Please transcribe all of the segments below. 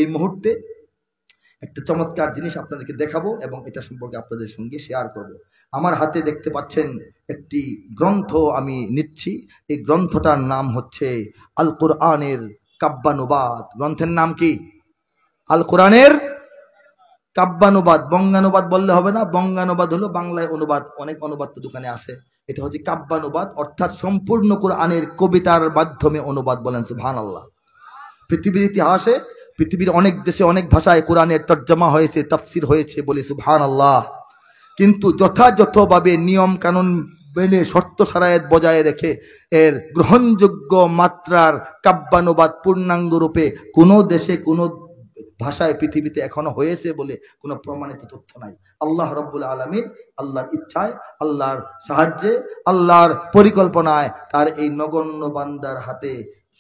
এই মুহূর্তে একটা চমৎকার জিনিস আপনাদেরকে দেখাবো এবং এটা সম্পর্কে আপনাদের সঙ্গে শেয়ার করব। আমার হাতে দেখতে পাচ্ছেন একটি গ্রন্থ আমি নিচ্ছি। এই গ্রন্থটার নাম হচ্ছে আল কোরআনের কাব্যানুবাদ। গ্রন্থের নাম কি? আল কোরআনের কাব্যানুবাদ। বঙ্গানুবাদ বললে হবে না, বঙ্গানুবাদ হলো বাংলায় অনুবাদ, অনেক অনুবাদ তো দোকানে আছে। এটা হচ্ছে কাব্যানুবাদ, অর্থাৎ সম্পূর্ণ কোরআনের কবিতার মাধ্যমে অনুবাদ। বলেন সুবহানাল্লাহ। পৃথিবীর ইতিহাসে পৃথিবীর অনেক দেশে অনেক ভাষায় কোরআনের তর্জমা হয়েছে, তাফসির হয়েছে, বলি সুবহানাল্লাহ। কিন্তু যথাযথভাবে নিয়ম কানুন মেনে শর্ত সারায়েত বজায় রেখে এর গ্রহণযোগ্য মাত্রার কাব্যানুবাদ পূর্ণাঙ্গ রূপে কোনো দেশে কোনো ভাষায় পৃথিবীতে এখনো হয়েছে বলে কোনো প্রমাণিত তথ্য নাই। আল্লাহ রব্বুল আলামিন আল্লাহর ইচ্ছায়, আল্লাহর সাহায্যে, আল্লাহর পরিকল্পনায় তার এই নগণ্য বান্দার হাতে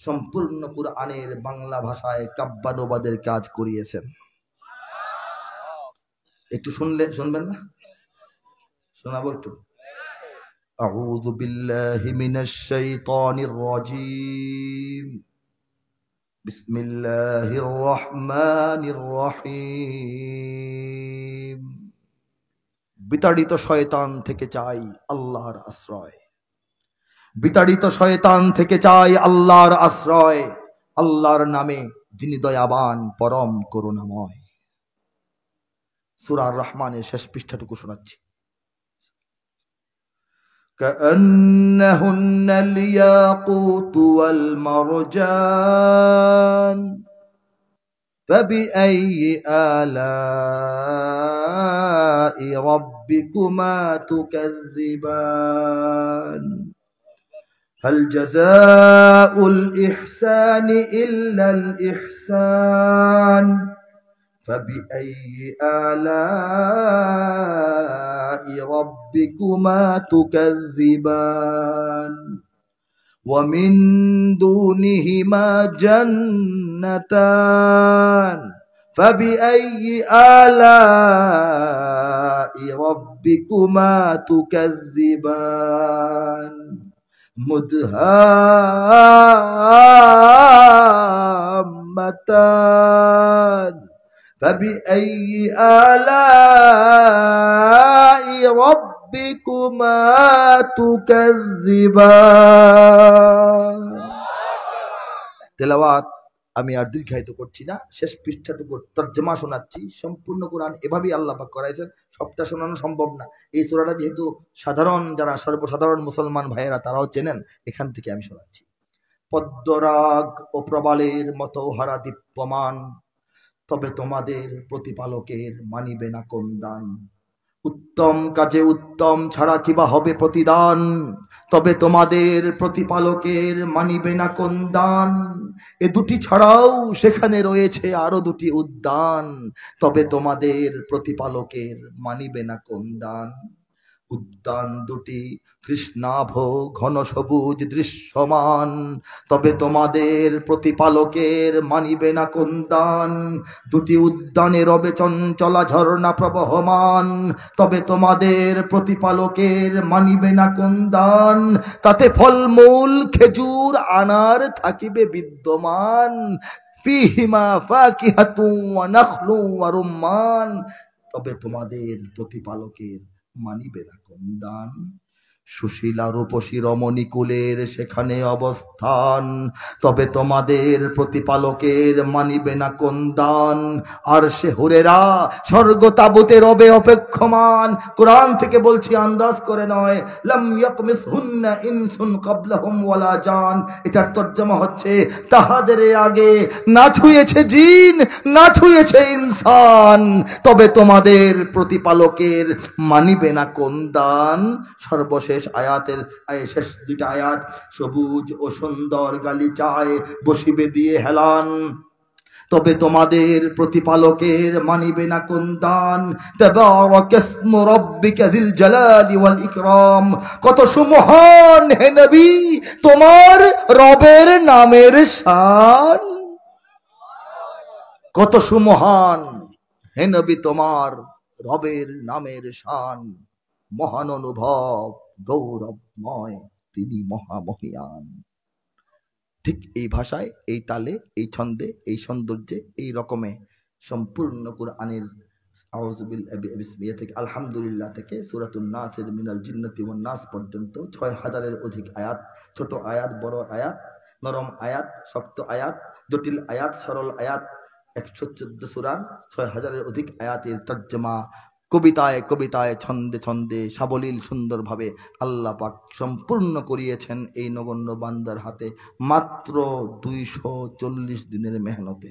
সম্পূর্ণ কুরআনের বাংলা ভাষায় কাব্যানুবাদের কাজ করিয়েছেন। একটু শুনবেন না? শোনাবো একটু। আউযু বিল্লাহি মিনাশ শাইতানির রাজীম। বিসমিল্লাহির রহমানির রহিম। বিতাড়িত শয়তান থেকে চাই আল্লাহর আশ্রয়। বিতাড়িত শয়তান থেকে চাই আল্লাহর আশ্রয়। আল্লাহর নামে যিনি দয়াবান, পরম করুণাময়। সূরা আর রহমানের শেষ পৃষ্ঠাটুকু শোনাচ্ছি। كأنهن الياقوت والمرجان فبأي آلاء ربكما تكذبان هل جزاء الإحسان إلا الإحسان فبأي آلاء ربكما تكذبان ومن دونهما جنتان فبأي آلاء ربكما تكذبان مدهامتان فبأي آلاء ربكما تكذبان। তেলাওয়াত আমি আর দীর্ঘায়িত করছি না, শেষ পৃষ্ঠাটুকু তর্জমা শোনাচ্ছি। সম্পূর্ণ কোরআন এভাবেই আল্লাহ পাক করাইছেন, সবটা শোনানো সম্ভব না। এই সূরাটা যেহেতু সাধারণ যারা সর্বসাধারণ মুসলমান ভাইয়েরা তারাও চেনেন, এখান থেকে আমি শোনাচ্ছি। পদ্মরাগ ও প্রবালের মতো হারা দীপ্যমান, তবে তোমাদের প্রতিপালকের মানিবে না কোন দান। উত্তম কাজে উত্তম ছাড়া কিবা হবে প্রতিদান, তবে তোমাদের প্রতিপালকের মানিবে না কোন দান। এ দুটি ছাড়াও সেখানে রয়েছে আরো দুটি উদ্যান, তবে তোমাদের প্রতিপালকের মানিবে না কোন দান। উদ্যান দুটি কৃষ্ণাভ ঘন সবুজ দৃশ্যমান, তবে তোমাদের প্রতিপালকের মানিবে না কোন দান। দুটি উদ্যানে রবে চঞ্চলা ঝর্ণা প্রবহমান, তবে তোমাদের প্রতিপালকের মানিবে না কোন দান। তাতে ফলমূল খেজুর আনার থাকিবে বিদ্যমান, ফিহিমা ফাকিহাতুন ওয়া নাখলুন ওয়া রুম্মান, তবে তোমাদের প্রতিপালকের মানিবে না কোন দান। সুশীলা রূপসী রমণী কুলের সেখানে অবস্থান, তবে তোমাদের প্রতিপালকের মানিবে না কোন দান। আর সে হুরেরা স্বর্গ তাবুতে রবে অপেক্ষমান। কোরআন থেকে বলছি, আন্দাজ করে নয়। লাম ইয়াকমিসহুন্না ইনসুন ক্বাবলাহুম ওয়ালা জান। এটার তর্জমা হচ্ছে তাহাদের আগে না ছুঁয়েছে জিন, না ছুঁয়েছে ইনসান, তবে তোমাদের প্রতিপালকের মানিবে না কোন দান। সর্বশেষ আয়াতের শেষ দুইটা আয়াত, সবুজ ও সুন্দর গালিচায় বসিবে দিয়ে হেলান, তবে তোমাদের প্রতিপালকের মানিবে না কোন দান। তাবারাকাসমু রাব্বিকা যিল জালালি ওয়াল ইকরাম। কত সুমহান হে নবী তোমার রবের নামের শান, কত সুমহান হে নবী তোমার রবের নামের শান। মহান অনুভব গৌরবময় তিনি মহামহিয়ান। ঠিক এই ভাষায়, এই তালে, এই ছন্দে, এই সৌন্দর্যে, এই রকমে সম্পূর্ণ কোরআনের থেকে আলহামদুলিল্লাহ থেকে সূরাতুন নাসের মিনাল জিন্নাতি ওয়ান নাস পর্যন্ত ৬,০০০-এর অধিক আয়াত, ছোট আয়াত, বড় আয়াত, নরম আয়াত, শক্ত আয়াত, জটিল আয়াত, সরল আয়াত, ১১৪ সূরার ৬,০০০-এর অধিক আয়াতের তর্জমা কবিতায় কবিতায়, ছন্দে ছন্দে, সাবলীল সুন্দরভাবে আল্লাহ পাক সম্পূর্ণ করিয়েছেন এই নগণ্য বান্দার হাতে মাত্র ২৪০ দিনের মেহনতে।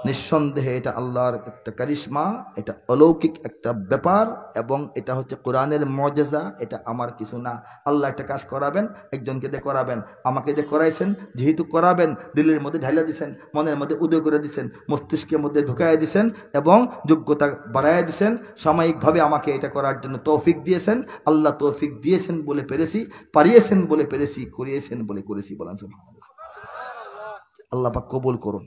নিঃসন্দেহে এটা আল্লাহর একটা কারিশমা, এটা অলৌকিক একটা ব্যাপার, এবং এটা হচ্ছে কোরআনের মুজিজা। এটা আমার কিছু না। আল্লাহ একটা কাজ করাবেন, একজনকে দিয়ে করাবেন, আমাকে দিয়ে করাইছেন, যেহেতু করাবেন দিলের মধ্যে ঢাইলা দিছেন, মনের মধ্যে উদয় করে দিছেন, মস্তিষ্কের মধ্যে ঢুকাইয়া দিছেন এবং যোগ্যতা বাড়াইয়া দিছেন। সাময়িকভাবে আমাকে এটা করার জন্য তৌফিক দিয়েছেন। আল্লাহ তৌফিক দিয়েছেন বলে পেরেছি, পারিয়েছেন বলে পেরেছি, করিয়েছেন বলে করেছি। বলেন সুবহানাল্লাহ। আল্লাহ পাক কবুল করুন।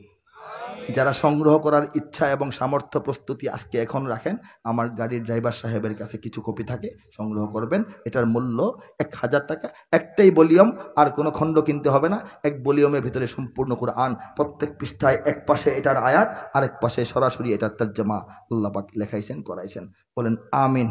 যারা সংগ্রহ করার ইচ্ছা এবং সামর্থ্য প্রস্তুতি আজকে এখন রাখেন, আমার গাড়ির ড্রাইভার সাহেবের কাছে কিছু কপি থাকে, সংগ্রহ করবেন। এটার মূল্য ১,০০০ টাকা। একটাই ভলিউম, আর কোনো খণ্ড কিনতে হবে না। এক ভলিউমের ভিতরে সম্পূর্ণ কোরআন, প্রত্যেক পৃষ্ঠায় এক পাশে এটার আয়াত, আরেক পাশে সরাসরি এটার তর্জমা আল্লাহ পাক লেখাইছেন, করাইছেন। বলেন আমিন।